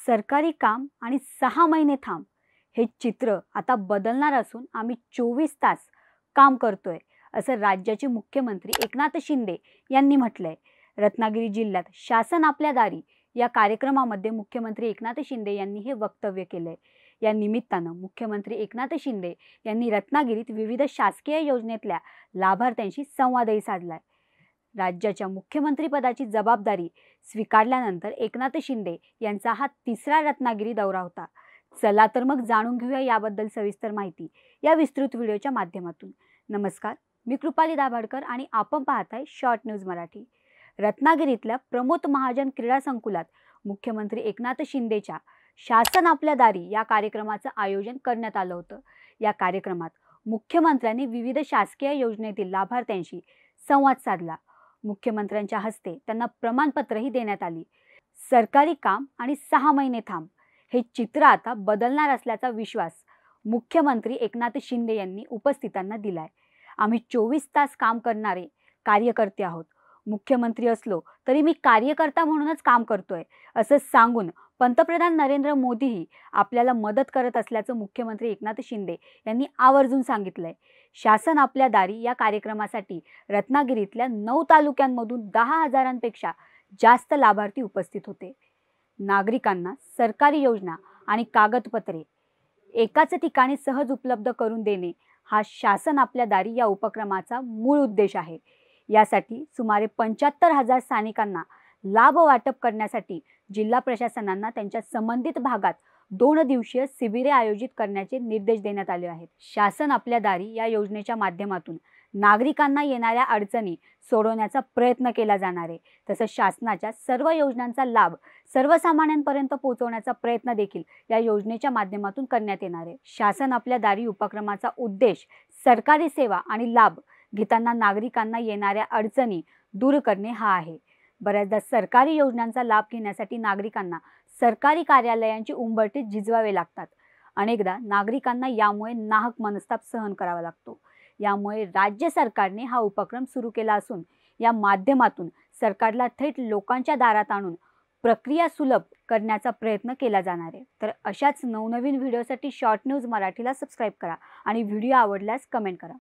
सरकारी काम आणि 6 महिने थांब हे चित्र आता बदलणार असून आम्ही 24 तास काम करतोय असं राज्याचे मुख्यमंत्री एकनाथ शिंदे यांनी म्हटलंय। रत्नागिरी जिल्ह्यात शासन आपल्या दारी या कार्यक्रमामध्ये मुख्यमंत्री एकनाथ शिंदे यांनी हे वक्तव्य केलंय। या निमित्तानं मुख्यमंत्री एकनाथ शिंदे यांनी रत्नागिरीत विविध शासकीय योजनेतल्या लाभार्थ्यांशी संवादही साधलाय। राज्याच्या मुख्यमंत्रीपदाची जबाबदारी स्वीकारल्यानंतर एकनाथ शिंदे यांचा हा तिसरा रत्नागिरी दौरा होता। चला तर मग जाणून घेऊया याबद्दल सविस्तर माहिती या विस्तृत व्हिडिओच्या माध्यमातून। नमस्कार, मी कृपाली दाभाडकर आणि आपण पाहताय शॉर्ट न्यूज मराठी। रत्नागिरीतल्या प्रमोद महाजन क्रीडा संकुलात मुख्यमंत्री एकनाथ शिंदेच्या शासन आपल्या दारी या कार्यक्रमाचं आयोजन करण्यात आलं होतं। या कार्यक्रमात मुख्यमंत्र्यांनी विविध शासकीय योजनेतील लाभार्थ्यांशी संवाद साधला। मुख्यमंत्र्यांच्या हस्ते त्यांना प्रमाणपत्रही देण्यात आली। सरकारी काम आणि 6 महिने थांब हे चित्र आता बदलणार असल्याचा विश्वास मुख्यमंत्री एकनाथ शिंदे यांनी उपस्थितांना दिलाय। आम्ही 24 तास काम करणारे कार्यकर्ते आहोत। मुख्यमंत्री असलो तरी मी कार्यकर्ता म्हणूनच काम करतोय असं सांगून पंतप्रधान नरेंद्र मोदीही आपल्याला मदत करत असल्याचं मुख्यमंत्री एकनाथ शिंदे यांनी आवर्जून सांगितलंय। शासन आपल्या दारी या कार्यक्रमासाठी रत्नागिरीतल्या 9 तालुक्यांमधून 10,000पेक्षा जास्त लाभार्थी उपस्थित होते। नागरिकांना सरकारी योजना आणि कागदपत्रे एकाच ठिकाणी सहज उपलब्ध करून देणे हा शासन आपल्या दारी या उपक्रमाचा मूळ उद्देश आहे। यासाठी सुमारे 75,000 स्थानिकांना लाभ वाटप करण्यासाठी जिल्हा प्रशासनांना त्यांच्या संबंधित भागात 2 दिवसीय शिबिरे आयोजित करण्याचे निर्देश देण्यात आले आहेत। शासन आपल्या दारी या योजनेच्या माध्यमातून नागरिकांना येणाऱ्या अडचणी सोडवण्याचा प्रयत्न केला जाणार आहे। तसंच शासनाच्या सर्व योजनांचा लाभ सर्वसामान्यांपर्यंत पोहोचवण्याचा प्रयत्न देखील या योजनेच्या माध्यमातून करण्यात येणार आहे। शासन आपल्या दारी उपक्रमाचा उद्देश सरकारी सेवा आणि लाभ घेताना नागरिकांना येणाऱ्या अडचणी दूर करणे हा आहे। बऱ्याचदा सरकारी योजनांचा लाभ घेण्यासाठी नागरिकांना सरकारी कार्यालयांची उंबरठे झिजवावे लागतात। अनेकदा नागरिकांना यामुळे नाहक मनस्ताप सहन करावा लागतो। यामुळे राज्य सरकारने हा उपक्रम सुरू केला असून या माध्यमातून सरकारला थेट लोकांच्या दारात आणून प्रक्रिया सुलभ करण्याचा प्रयत्न केला जाणार आहे। तर अशाच नवनवीन व्हिडिओसाठी शॉर्ट न्यूज मराठीला सबस्क्राइब करा आणि व्हिडिओ आवडल्यास कमेंट करा।